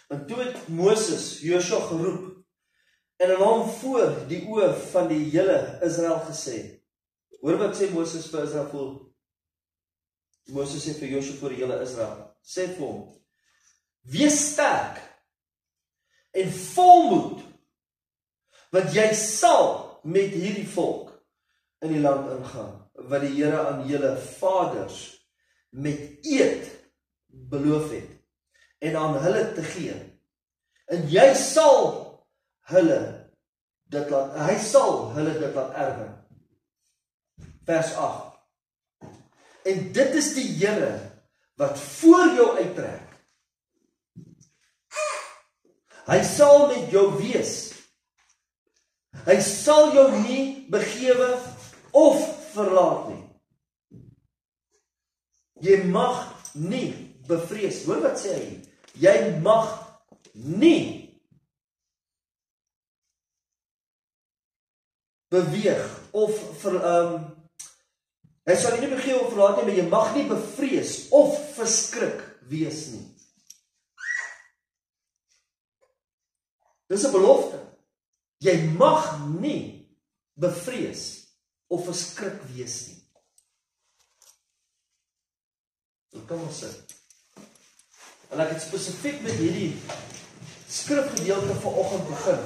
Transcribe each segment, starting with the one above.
En toe het Moses Joshua geroep en aan hom voor die oë van die hele Israel gesê. Hoor wat sê Moses vir Israel voor? Moses sê vir Joshua voor die hele Israel. Sê vir hom, wees sterk en volmoed, want jy sal met hierdie volk in die land ingaan, wat die Here aan julle vaders met eed beloof het, en aan hulle te gee. En hy sal hulle dit laat erwe. Vers 8. En dit is die Here wat voor jou uittrek. Hy sal met jou wees. Hy sal jou nie begewe of verlaat nie. Jy mag nie bevrees. Hoor wat sê hy? Jy mag nie beweeg of hy sal nie begewe of verlaat nie, maar jy mag nie bevrees of verskrik wees nie. Dis 'n belofte. Jy mag nie bevrees of verskrik wees nie. So kom ons sit. En ek het spesifiek met hierdie skrifgedeelte vanoggend begin.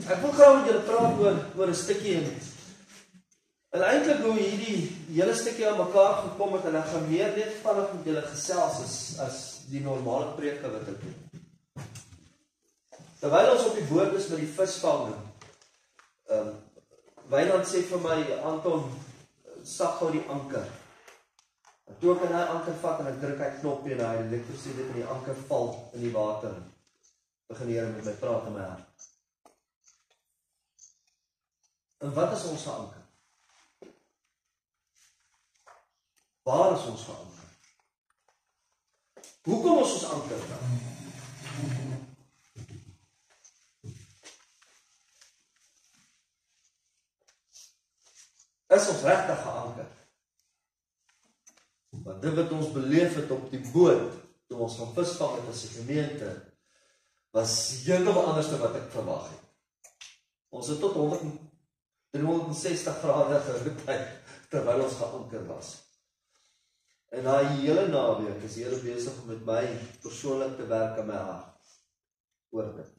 Ek wil graag met julle praat oor 'n stukkie en eintlik hoe hierdie hele stukkie aan mekaar gekom het, en ek gaan meer net vinnig met julle gesels as die normale preke wat ek doen. Terwyl ons op die boot is met die visvanging, Wynand sê vir my, Anton, sak gou die anker. En toe ek in hy anker vat en ek druk hy knopie en hy elektrisiteit in die anker val in die water, begin die Here met my praat in my hart. En wat is ons anker? Waar is ons anker? Hoekom is ons anker dan? Is ons regtig geanker? Want dit wat ons beleef het op die boot, toe ons gaan visvang het as 'n gemeente, was heeltemal anders dan wat ek verwag het. Ons het tot 360 grade geroteer terwyl ons geanker was. En daai hele naweek is die Here besig om met my persoonlik te werk aan my hart oor dit.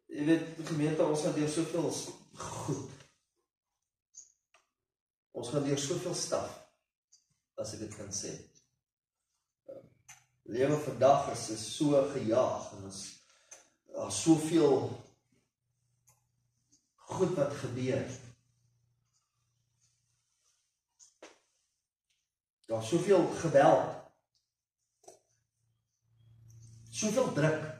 Jy weet, gemeente, ons gaan deur soveel goed. Ons gaan deur soveel stap, as ek dit kan sê. Lewe vandag is so gejaag, en daar is soveel goed wat gebeur. Daar is soveel geweld, soveel druk,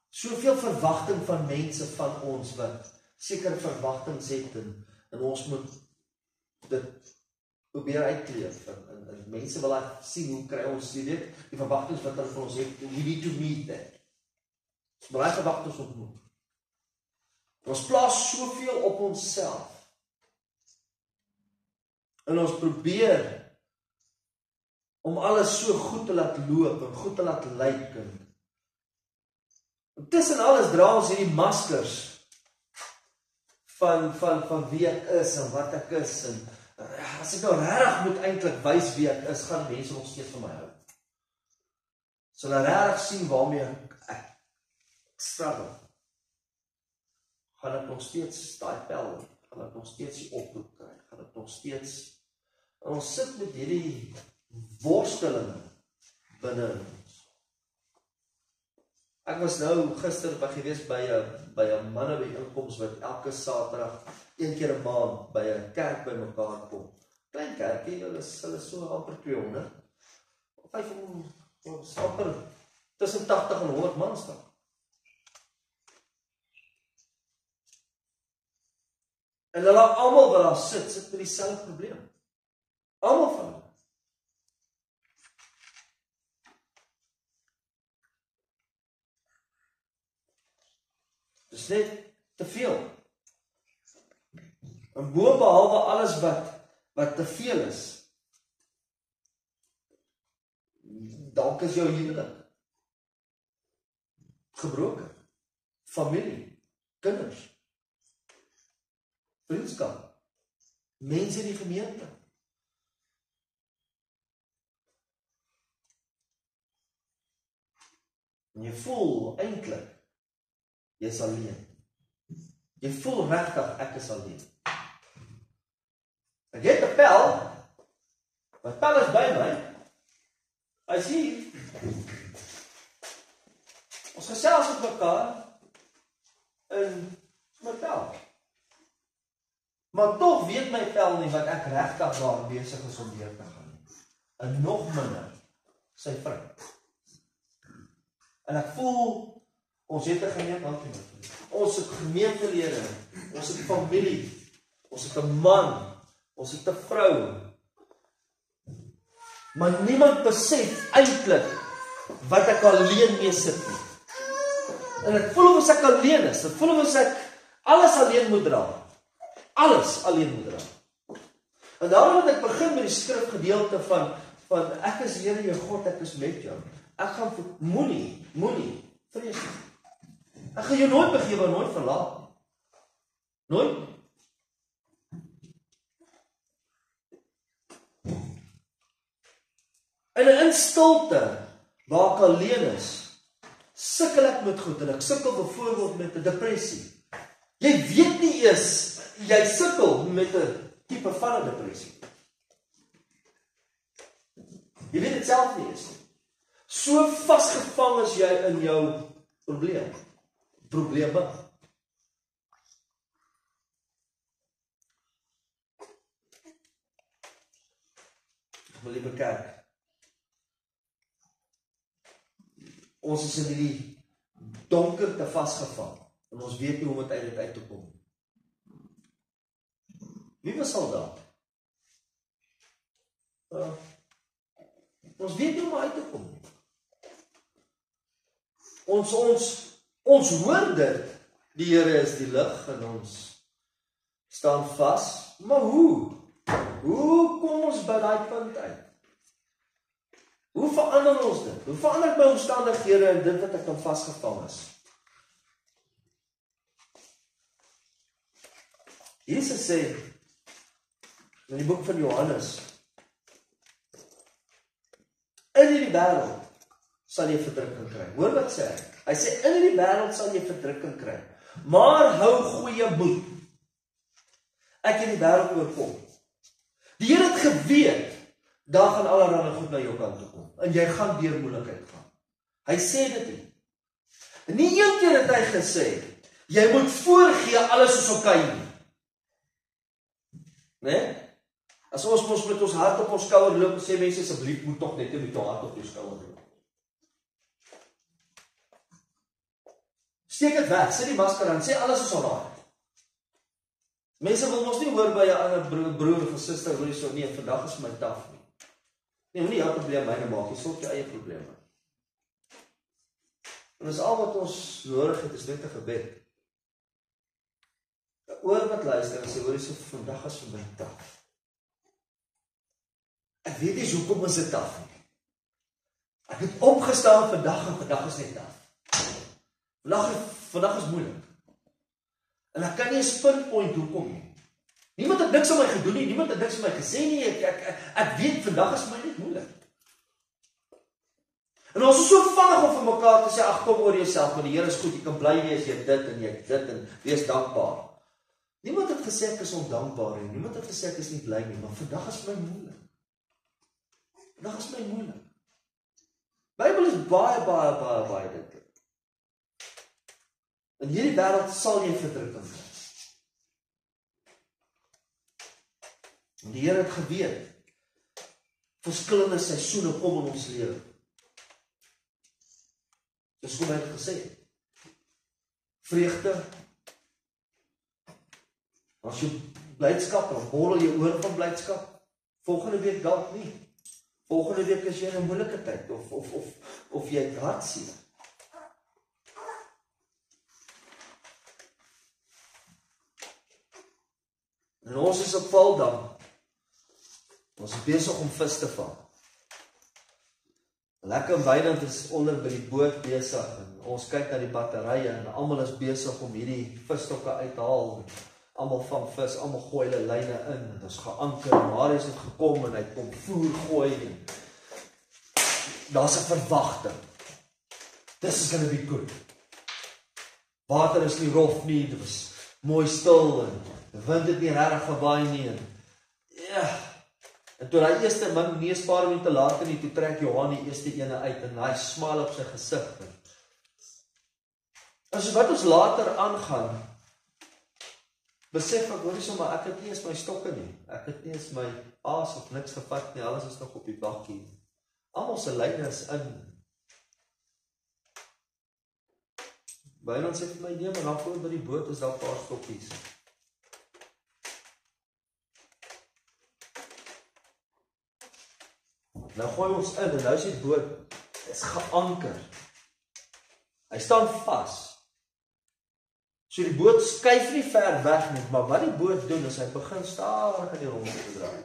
soveel verwagting van mense van ons wat sekere verwagtings het en ons moet dit probeer uitkleef. En mense wil sien hoe kry ons, jy weet, die verwagtings wat hulle van ons het, we need to meet that. Ons wil die verwagtings ontmoet. Ons plaas soveel op onsself. En ons probeer om alles so goed te laat loop en goed te laat lyk. En tussen alles dra ons hierdie maskers van wie ek is en wat ek is. En as ek nou regtig moet eintlik wys wie ek is, gaan mense nog steeds van my hou. So hulle regtig sien waarmee ek struggle. Gaan ek nog steeds daai pel, gaan ek nog steeds die oproep kry, gaan ek nog steeds, en ons sit met hierdie worsteling binne ons. Ek was nou gister gewees by 'n mannebyeenkoms wat elke Saterdag, 1 keer 'n maand, by 'n kerk by mekaar kom. Klein kerkie, hulle is so amper 200, 500, amper tussen 80 en 100 man staan. En hulle almal wat daar sit met dieselfde probleem. Almal van hulle. Dis net te veel. En bovenbehalwe alles wat te veel is, dalk is jou huwelik gebroken, familie, kinders, vriendskap, mense in die gemeente. En jy voel eintlik, jy is alleen. Jy voel regtig, ek is alleen. Ek het 'n pel, my pel is by my, hy sê, ons gesels met mekaar, in my pel. Maar tog weet my pel nie wat ek regtig daar besig is om deur te gaan. En nog minder, sy vrou. En ek voel, ons het 'n gemeente, ons het gemeentelede, ons het familie, ons het 'n man, ons het 'n vrou. Maar niemand besef eintlik wat ek alleen mee sit nie. En ek voel of ek alleen is, ek voel of ek alles alleen moet dra. Alles alleen moet dra. En daarom het ek begin met die skrifgedeelte van ek is Here jou God, ek is met jou. Ek gaan moenie vrees nie. Ek gaan jou nooit begewe, nooit verlaat nie. Nooit. En in stilte, waar ek alleen is, sukkel ek met goed, en ek sukkel byvoorbeeld met 'n depressie. Jy weet nie eers, jy sukkel met 'n tipe van 'n depressie. Jy weet dit self nie eens. So vasgevang is jy in jou probleme. Wil jy bekerk? Ons is in die donkerte vasgevang, en ons weet nie hoe om dit uit te kom. Wie was al daar? Ons weet nie hoe om uit te kom. Ons hoor dit, die Here is die lig, en ons staan vas, maar hoe? Hoe kom ons by daai punt uit? Hoe verander ons dit? Hoe verander my omstandighede en dit wat ek dan vasgevang is? Jesus sê in die boek van Johannes, in die wêreld sal jy verdrukking kry. Hoor wat sê hy? Hy sê in die wêreld sal jy verdrukking kry, maar hou goeie moed. Ek het die wêreld oorkom. Die Here het geweet, daar gaan allerlei goed na jou kant toe kom, en jy gaan deur moeilikheid gaan. Hy sê dit nie. En nie een keer het hy gesê, jy moet voorgee, alles is oké nie. Nee? As ons met ons hart op ons skouer loop, sê mense, asseblief moet tog net met jou hart op jou skouer loop. Steek het weg, sit die masker aan, sê alles is alraai. Mense wil ons nie hoor by 'n ander broer of suster, hoor jy so, nee, vandag is my taf nie. Nee, moenie jou probleem myne maak, jy sorg jou eie probleme. En dis al wat ons nodig het, is net 'n gebed. 'n Oor wat luister en sê, hoor jy so, vandag is vir my taf. Ek weet nie hoekom is dit taf nie. Ek het opgestaan vandag en vandag is net taf. Vandag is moeilik. En ek kan nie 'n spinpoint hoekom nie. Niemand het niks aan my gedoen nie, niemand het niks aan my gesê nie, ek weet vandag is my net moeilik. En ons is so vinnig om vir mekaar te sê, ag kom oor jouself, want die Here is goed, jy kan bly wees, jy het dit en jy het dit en wees dankbaar. Niemand het gesê ek is ondankbaar nie, niemand het gesê ek is nie bly nie, maar vandag is my moeilik. Vandag is my moeilik. Bybel is baie dit. In hierdie wêreld sal jy verdrukking kry. En die Here het geweet, verskillende seisoene kom in ons lewe. Dis hoe hy het gesê. Vreugde, as jy blydskap, dan borrel jy oor van blydskap. Volgende week dalk nie. Volgende week is jy in 'n moeilike tyd, of jy het hartseer. En ons is op Valdam. Ons is besig om vis te vang. Lekker Wynand is onder by die boot besig en ons kyk na die batterye en almal is besig om hierdie visstokke uit te haal. Almal vang vis, almal gooi hulle lyne in en ons geanker. Marius het gekom en hy kom voer gooi en daar's 'n verwagting. This is gonna be good. Water is nie rof nie, dit was mooi stil en die wind het nie regtig gewaai nie en En toe hy eerste man nie 'n paar minute later nie, toe trek Johan die eerste ene uit en hy smaal op sy gesig. En so wat ons later aangaan, besef ek, hoor nie sommer, ek het nie eens my stokke nie. Ek het nie eens my aas of niks gevat nie, alles is nog op die bakkie. Almal se lyne is in. Wynand sê vir my, nee, maar dan voor by die boot is daar 'n paar stokkies. Nou gooi ons in en nou is die boot is geanker. Hy staan vas. So die boot skuif nie ver weg nie, maar wat die boot doen is hy begin stadig in die rond te draai.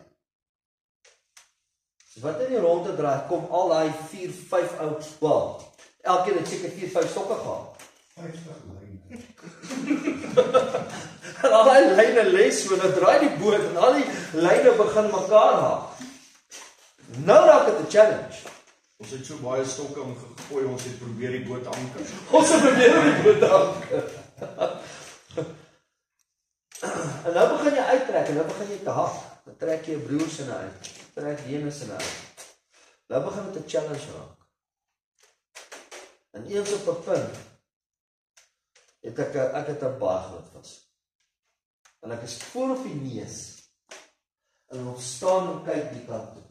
So wat in die rond te draai, kom al daai 4, 5 ouds wel. Elkeen het seker 4, 5 stokke gehad. 50 lyne. En al die lyne les, so dan draai die boot en al die lyne begin mekaar haak. Nou raak dit 'n challenge. Ons het so baie stokke omgegooi, ons het probeer die boot anker. Ons het probeer die boot anker. En nou begin jy uittrek en nou begin jy te hak. Dan trek jy jou broers in uit. Trek Jenes in uit. Nou begin dit 'n challenge raak. En eens op 'n punt het ek het 'n baie groot vis. En ek is voor op die neus. En ons staan en kyk die kant toe.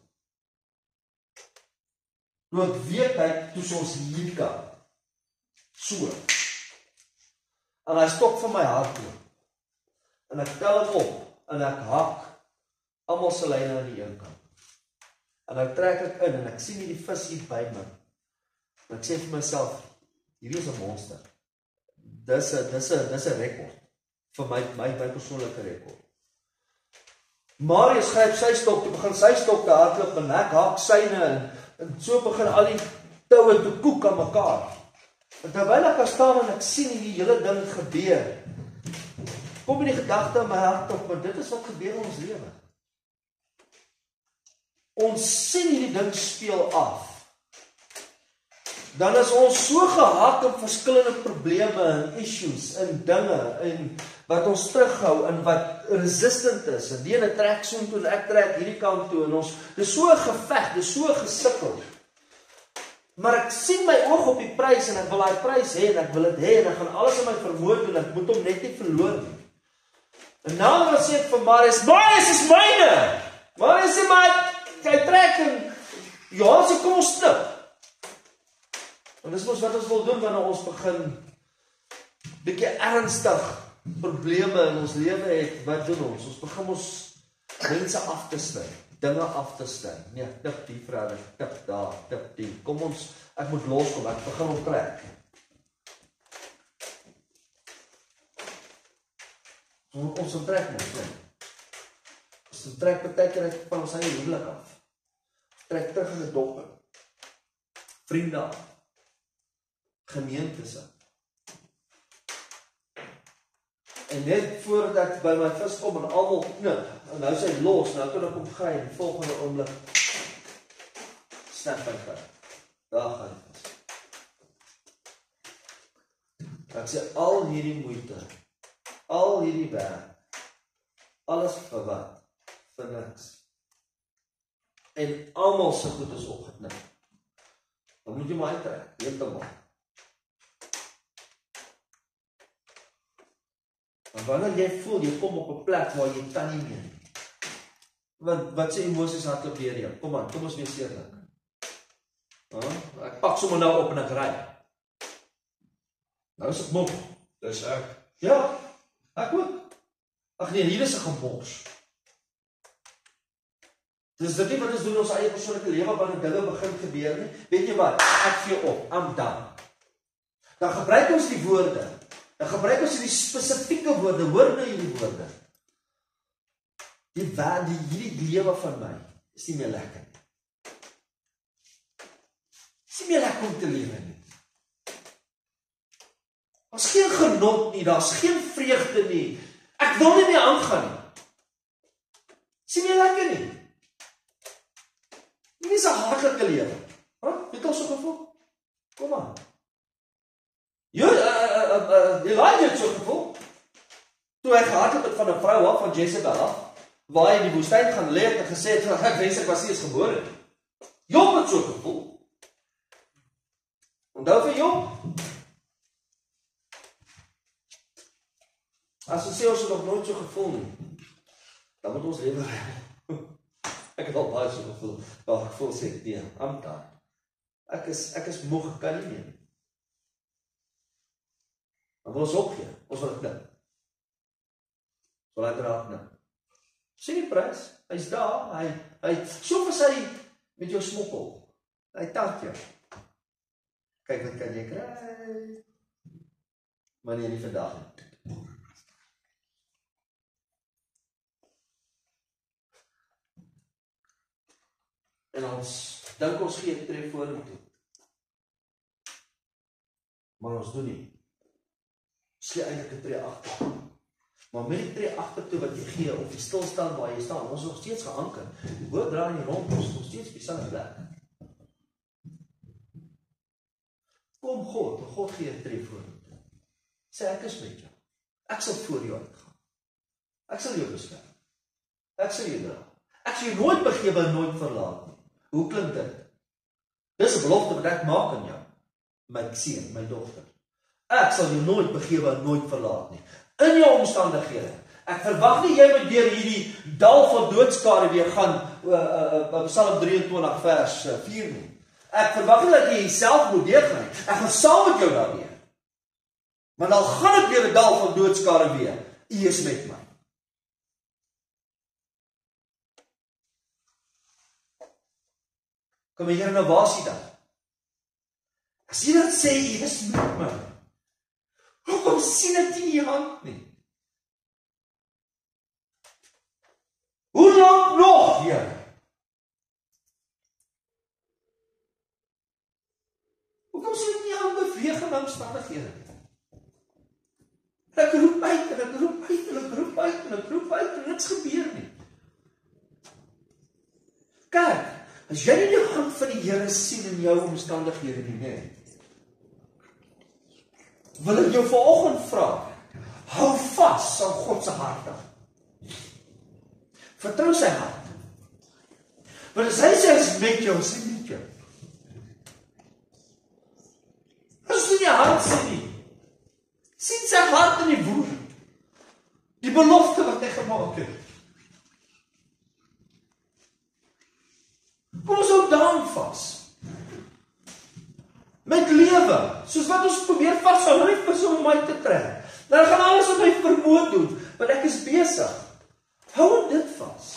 Toe ek weer kyk, toe ons hier kan. So. En hy stop vir my hardloop. En ek tel hom op, en ek hak almal se lyne aan die een kant. En nou trek ek in, en ek sien hierdie vis hier by my. En ek sê vir myself, hierdie is 'n monster. Dis 'n rekord. Vir my persoonlike rekord. Marius gryp sy stok, toe begin sy stok te hardloop, en ek hak syne, en so begin al die toue te koek aan mekaar. En terwyl ek daar staan en ek sien hierdie hele ding gebeur, kom die gedagte in my hart op, maar dit is wat gebeur in ons lewe. Ons sien hierdie ding speel af. Dan is ons so gehak op verskillende probleme en issues en dinge en wat ons terughou en wat resistant is. En die ene trek so toe en ek trek hierdie kant toe en ons, dis so 'n geveg, dis so gesukkel. Maar ek sien my oog op die prys en ek wil daai prys hê en ek wil dit hê en ek gaan alles in my vermoë doen, ek moet hom net nie verloor nie. En nou dan sê ek vir Marius, Marius is myne! Marius sê maar, hy trek en ja, sy kom ons snip. En dis mos wat ons wil doen wanneer ons begin bietjie ernstig probleme in ons lewe het, wat doen ons? Ons begin ons mense af te sny, dinge af te sny. Nee, tip die vrede, tip daar, tip die. Kom ons, ek moet loskom, ek begin om trek. Ons trek mos, nee. Ons trek partykeer uit van ons eie huwelik af. Trek terug in die dop. Vriende af. Gemeentes aan. En net voordat ek by my vis kom en almal knip, en nou is hy los, nou kan ek hom gry, en die volgende oomblik snap hy vir. Daar gaan die vis. Ek sê, al hierdie moeite, al hierdie werk, alles vir wat? Vir niks. En almal se goed is opgeknip. Dan moet jy maar uittrek, heeltemal. En wanneer jy voel, jy kom op 'n plek waar jy kan nie meer. Wat sê emosies hardloop deur jou? Kom aan, kom ons wees eerlik. Ek pak sommer nou op en ek ry. Nou is ek moeg. Dis ek. Ja, ek ook. Ag nee, hier is 'n gebors. Dis dit nie wat ons doen in ons eie persoonlike lewe wanneer dinge begin gebeur nie. Weet jy wat? Ek gee op. I'm done. Dan gebruik ons die woorde. Dan gebruik ons die spesifieke woorde, hoor nou hierdie woorde. hierdie lewe van my, is nie meer lekker nie. Is nie meer lekker om te lewe nie. Daar's geen genot nie, daar's geen vreugde nie. Ek wil nie meer aangaan nie. Is nie meer lekker nie. Dit is 'n hartlike lewe. Het ons so gevoel? Kom aan. Elijah het so gevoel. Toe hy gehardloop het van 'n vrou af, van Jezebel af, waar hy in die woestyn gaan lê en gesê het, ek wens ek was nie eens gebore nie. Job het so gevoel. Onthou vir Job? As ons sê ons het nog nooit so gevoel nie, dan moet ons lewe reg. Ek het al baie so gevoel, maar ek voel sê, nee, I'm done. Ek is moeg, ek kan nie meer. Dan wil ons opgee, ons wil knip. Ons wil uiteraard knip. Sê die prys, hy's daar, hy so as hy met jou smokkel, hy tart jou. Kyk wat kan jy kry, maar nie vandag nie. En ons dink ons gee 'n tree vorentoe. Maar ons doen nie. Ons gee eintlik 'n tree agter. Maar met die tree agtertoe wat jy gee, of die stilstaan waar jy staan, ons is nog steeds geanker. Die boot draai nie rond, ons is nog steeds op dieselfde plek. Kom God gee 'n tree vorentoe. Sê ek is met jou. Ek sal voor jou uitgaan. Ek sal jou beskerm. Ek sal jou dra. Ek sal jou nooit begewe en nooit verlaat nie. Hoe klink dit? Dis 'n belofte wat ek maak aan jou, my seun, my dogter. Ek sal jou nooit begewe en nooit verlaat nie. In jou omstandighede. Ek verwag nie jy moet deur hierdie dal van doodskade weer gaan, Psalm 23 vers 4 nie. Ek verwag nie dat jy jouself moet deurgaan nie. Ek gaan saam met jou daarmee. Maar dan gaan ek deur 'n dal van doodskade weer. U is met my. Kom hier nou, waar is jy dan? As jy dat sê, jy is met my. Hoekom sien ek nie die hand nie? Hoe lang nog, Here? Hoekom sien ek nie die hand beweeg in omstandighede nie? Ek roep uit, en ek roep uit, en ek roep uit, en ek roep uit, en niks gebeur nie. Kyk, as jy nie die hand van die Here sien in jou omstandighede nie, nee, wil ek jou vanoggend vra, hou vas aan God se hart aan. Vertrou sy hart. Want as hy sê hy is met jou, is hy met jou. As jy nie hart sien nie, sien sy hart in die woord. Die belofte wat hy gemaak het. Kom ons hou daan vas. Met lewe, soos wat ons probeer vashou, net vir so om my te trek. Dan gaan alles wat my vermoed doen, want ek is besig. Hou dit vas.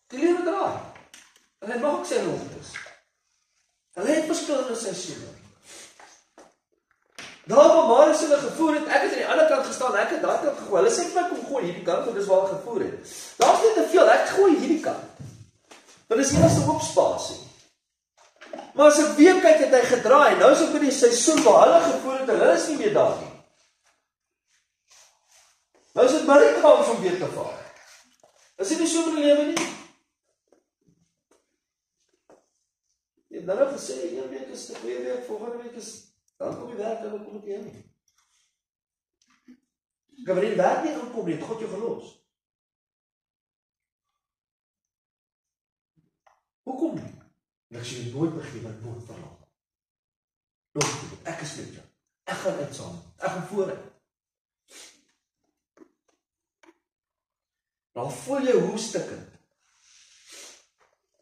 Die lewe draai. En hy maak sy rondes. Hulle het verskillende seisoene. Daar waar Marius hulle gevoer het, ek het aan die ander kant gestaan, ek het daai kant gegooi. Hulle sê vir my kom gooi hierdie kant, want dis waar hulle gevoer het. Daar's net te veel, ek gooi hierdie kant. Want dis eerste oop spasie. Maar as ek weer kyk, het hy gedraai. Nou is ek by die seisoen waar hulle gevoer het, en hulle is nie meer daar nie. Nou is dit my kans om weer te vaar. Is dit nie so met die lewe nie? Jy het nou gesê, 1 week is die 2 week, volgende week is, dan kom die werk, dan kom dit nie. Ek wanneer die werk nie aankom nie, het God jou gelos. Hoekom nie? En ek sê jy nooit begewe en nooit verlaat. Nooit, ek is met jou. Ek gaan uit saam. Ek gaan vooruit. Dan voel jy hoe stikkend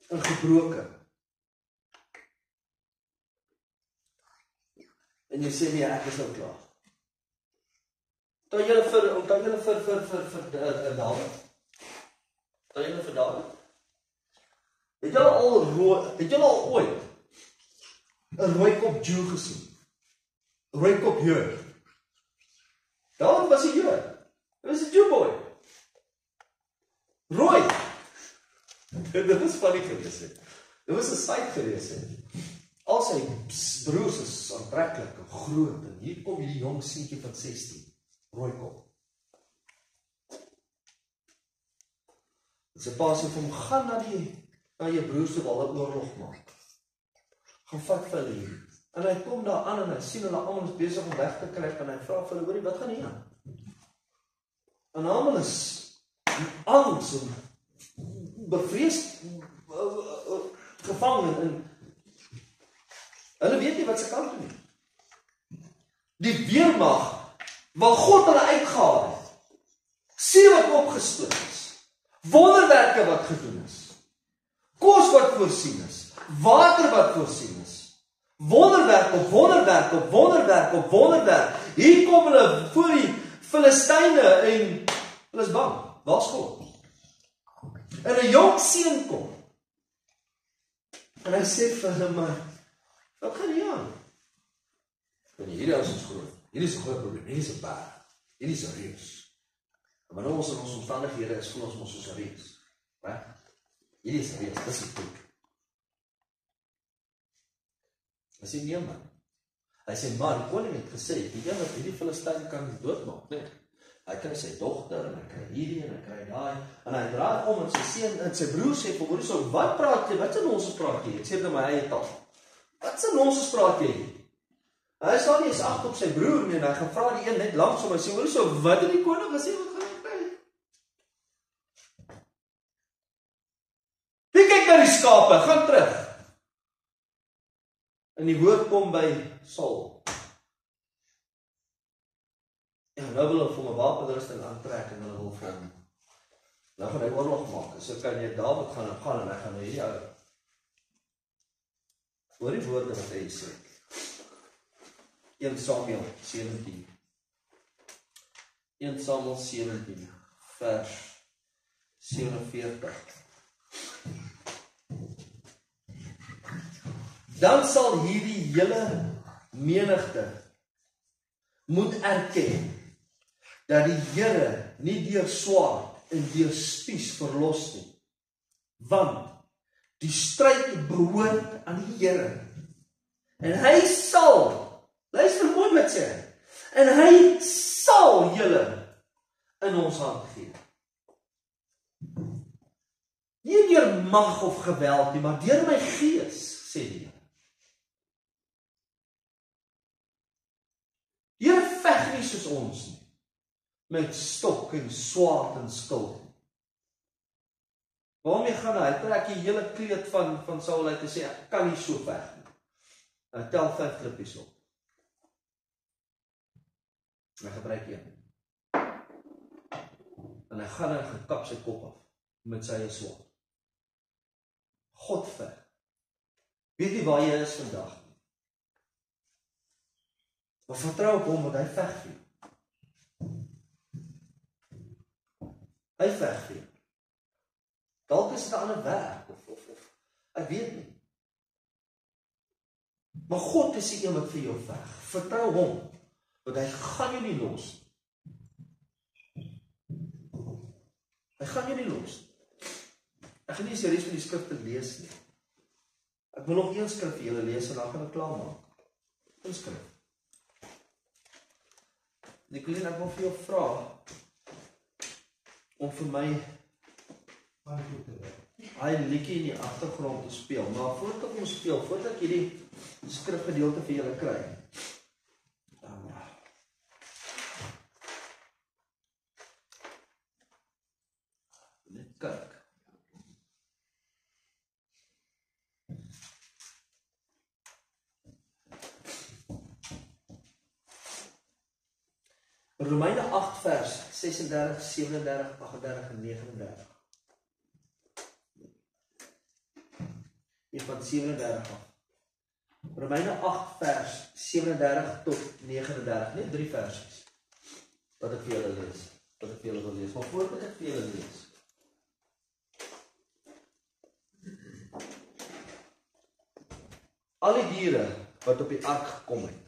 en gebroken. En jy sê nee, ek is nou klaar. Onthou julle vir Dawid? Onthou julle vir Dawid? Het julle al ooit 'n rooikop Jew gesien? 'n Rooikop Jood? Jakob was 'n Jood. Hy was 'n Jew boy. Rooi. Dit was funny gewees het. Dit was 'n sight gewees het. Al sy broers is aantreklik en groot en hier kom hierdie jong seentjie van 16, rooi kop. En sy pa sê vir hom, gaan na jou broers toe waar hulle oorlog maak. Gaan vat vir hulle hier. En hy kom daar aan en hy sien hulle almal is besig om weg te kruip en hy vra vir hulle, hoorie, wat gaan hier aan? En almal is angs en bevrees gevang en hulle weet nie wat se kant toe nie. Die weermag waar God hulle uitgehaal het. See wat opgestoot is. Wonderwerke wat gedoen is. Kos wat voorsien is. Water wat voorsien is. Wonderwerk op wonderwerk op wonderwerk op wonderwerk. Hier kom hulle voor die Filistyne en hulle is bang. Waar's God? En 'n jong seun kom. En hy sê vir hulle, maar wat gaan hier aan? Hierdie is ons groot. Hierdie is 'n groot probleem. Hierdie is 'n berg. Hierdie is 'n reus. Maar nou ons in ons omstandighede is voel ons soos 'n reus. Reg? Hierdie is 'n reus. Dis die punt. Hy sê nee man. Hy sê maar die koning het gesê, die een wat hierdie Filistyn kan doodmaak, nee. Hy kry sy dogter en hy kry hierdie en hy kry daai en hy draai om en sy seun en sy broer sê vir hom, "So wat praat jy? Wat se nonsens praat jy?" Ek sê dit in my eie taal. "Wat se nonsens praat jy?" Hy staan nie eens ag op sy broer nie en hy gaan vra die een net langs hom. Hy sê, "So wat het die koning gesê wat gaan hy kry?" Wie kyk na die skape? Gaan terug. En die woord kom by Saul. Ja, nou wil hulle vir 'n wapenrusting aantrek en hulle wil vir hom. Nou gaan hy oorlog maak. So kan jy Dawid gaan en hy gaan nou hierdie ou. Hoor die woorde wat hy sê. 1 Samuel 17. 1 Samuel 17 vers 47. Dan sal hierdie hele menigte moet erken dat die Here nie deur swaard en deur spies verlos nie. Want die stryd behoort aan die Here. En hy sal, luister mooi wat sê hy, en hy sal julle in ons hand gee. Nie deur mag of geweld nie, maar deur my gees, sê die Here. Die Here veg nie soos ons nie, met stok en swaard en skild. Waarmee gaan hy? Hy trek die hele kleed van Saul uit te sê, ek kan nie so veg nie. Hy tel 5 klippies op. Hy gebruik een. En hy gaan en gekap sy kop af, met sy swaard. God veg. Weet jy waar jy is vandag? Maar vertrou op hom, want hy veg vir jou. Hy veg vir jou. Dalk is dit 'n ander werk, of ek weet nie. Maar God is die een wat vir jou veg. Vertrou hom, want hy gaan jou nie los. Hy gaan jou nie los. Ek gaan nie die res van die skrifte lees nie. Ek wil nog een skrif vir julle lees en dan gaan ek klaar maak. Een skrif. Nicolien, ek wil vir jou vra om vir my hy liedjie in die agtergrond te speel, maar voordat ek hom speel, voordat ek hierdie skrifgedeelte vir julle kry. Net kyk. Romeine 8 vers 36, 37, 38 en 39. Hier van 37 af. Romeine 8 vers 37 tot 39, net 3 versies. Wat ek vir julle lees, wat ek vir julle wil lees, maar voordat ek vir julle lees. Al die diere wat op die ark gekom het,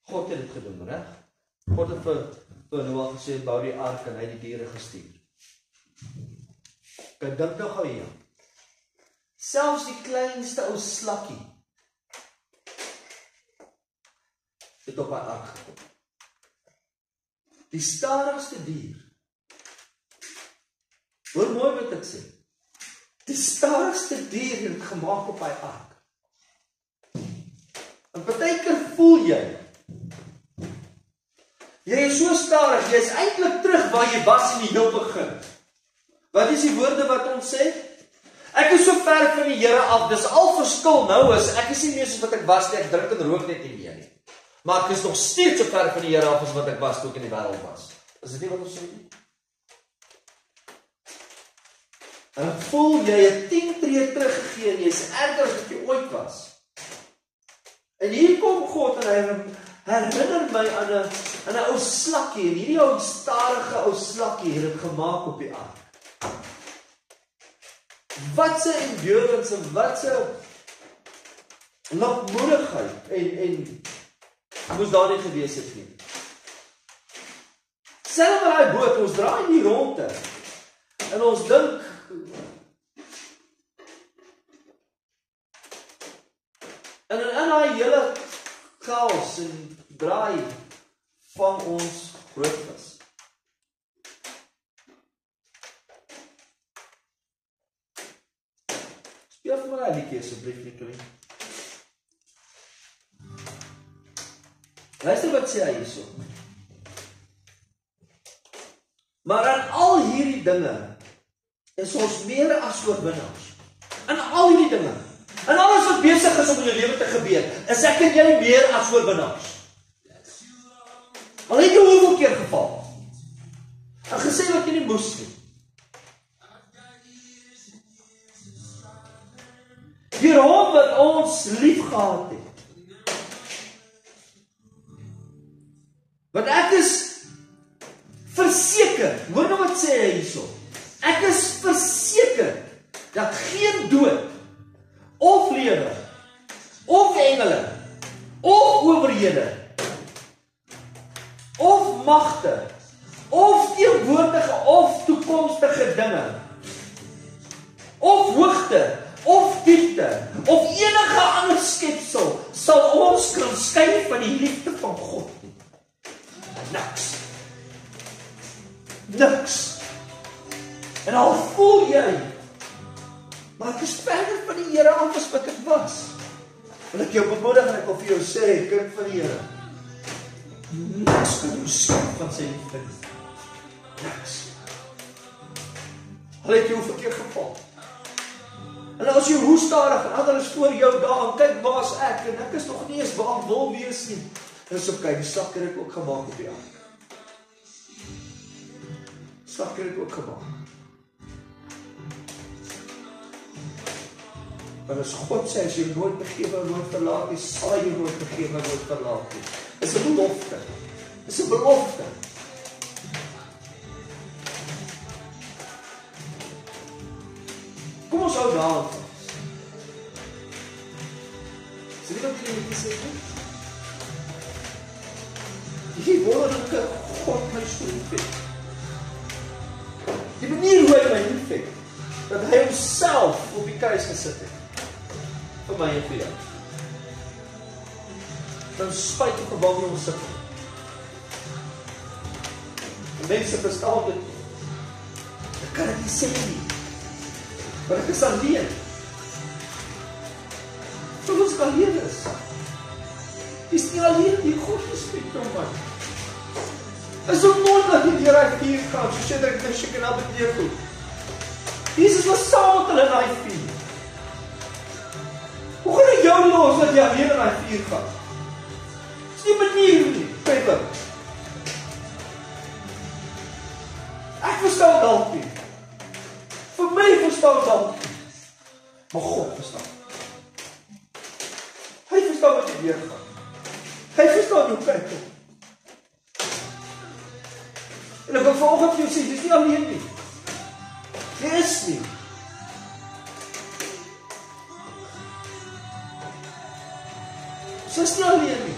God het dit gedoen, reg? God het vir Noah gesê, bou die ark en hy het die diere gestuur. Kyk, dink nou gou hier. Selfs die kleinste ou slakkie het op hy ark gekom. Die stadigste dier. Hoor mooi wat ek sê. Die stadigste dier het gemaak op hy ark. En partykeer voel jy is so stadig, jy is eintlik terug waar jy was in die heel begin. Wat is die woorde wat ons sê? Ek is so ver van die Here af, dis al verskil nou is, ek is nie meer soos wat ek was nie, ek drink en rook net nie meer nie. Maar ek is nog steeds so ver van die Here af as wat ek was toe ek in die wêreld was. Is dit nie wat ons sê nie? En dan voel jy 10 tree teruggegee en jy is erger as wat jy ooit was. En hier kom God en hy herinner my aan 'n ou slakkie, en hierdie ou stadige ou slakkie het dit gemaak op die ark. Wat 'n endurance en wat 'n lankmoedigheid en moes daar nie gewees het nie. Selfs met daai boot, ons draai nie rondte en ons dink en in daai hele chaos en draai van ons groot was. Speel vir my daai liedjie asseblief, Nicoline. Luister wat sê hy hierso. Maar aan al hierdie dinge is ons meer as oorwinnaars. Aan al hierdie dinge. En alles wat besig is om in jou lewe te gebeur, is ek en jy meer as oorwinnaars. Al het jy hoeveel keer geval, en gesê wat jy nie moes nie. Deur hom wat ons lief gehad het. Want ek is verseker, hoor nou wat sê hy hierso, ek is verseker, dat geen dood, of lewe, of engele, of owerhede, of magte, of teenwoordige, of toekomstige dinge, of hoogte, of diepte, of enige ander skepsel, sal ons kan skei van die liefde van God nie. Niks. Niks. En al voel jy, maar ek is verder van die Here af as wat ek was. Wil ek jou bemoedig en ek wil vir jou sê, kind van die Here, niks kan jou skep van sy liefde. Niks. Al het jy hoeveel keer geval. En as jy hoe stadig en ander is voor jou daar, en kyk waar is ek, en ek is nog nie eens waar ek wil wees nie. En so kyk, die slag het ek ook gemaak op die ark. Slag het ek ook gemaak. Maar as God sê, as jy nooit begewe, nooit verlaat nie, sal jy nooit begewe, nooit verlaat nie. Is 'n belofte. Is 'n belofte. Kom ons hou daar vas. Sê dit ook nie sê nie? Die wonderlike God my so lief het. Die manier hoe hy my lief het, dat hy homself op die kruis gesit het. Vir my en vir jou. Dan spyt op waar ons sit. Mense verstaan dit nie. Ek kan dit nie sê nie. Maar ek is alleen. Tot ons alleen is. Is nie alleen die God is met jou man. Is ook nooit dat jy deur hy vuur gaan, so sê dat ek die chicken al beteer goed. Jesus was saam met hulle in hy vuur. Hoe gaan ek jou los dat jy alleen in hy vuur gaan? Is nie manier nie, Peter. Ek verstaan dalk nie. Vir my verstaan dalk nie. Maar God verstaan. Hy verstaan wat jy deurgaan. Hy verstaan jou kyk op. En ek wil vanoggend vir jou sê, jy is nie alleen nie. Jy is nie. Jy is nie alleen nie.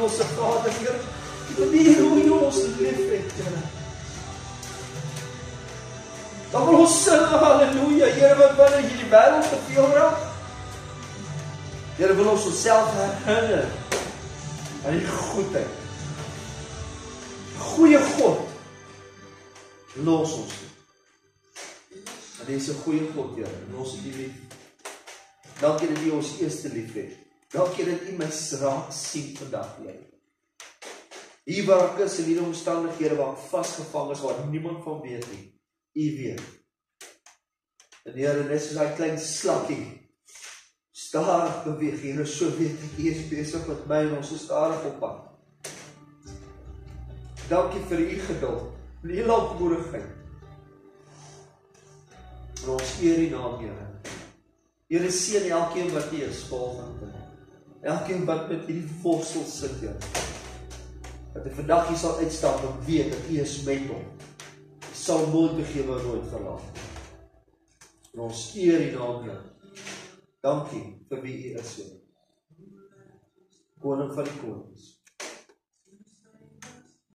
hemelse Vader, Here, die manier hoe U ons liefhet, Here. Dan wil ons sing, halleluja, Here, wat binne hierdie wêreld te veel raak. Here, wil ons onsself herinner aan die goedheid. Goeie God, los ons nie. Want U is 'n goeie God, Here, en ons het U lief. Dankie dat U ons eerste lief het. Dankie dat U my raak sien vandag, Here. Hier waar ek is in hierdie omstandighede waar ek vasgevang is, waar niemand van weet nie. U weet. En Here, net soos hy klein slakkie stadig beweeg, Here, so weet ek, U is besig met my en ons is stadig op pad. Dankie vir U geduld, en U lankmoedigheid. En ons eer U naam, Here. Here, seën elkeen wat hier is volgende. Elkeen wat met hierdie worstel sit, Here. Dat hy vandag hier sal uitstap en weet dat U is met hom. Hy sal nooit begewe en nooit verlaat. En ons eer U naam, Here. Dankie vir wie U is, Here. Koning van die konings.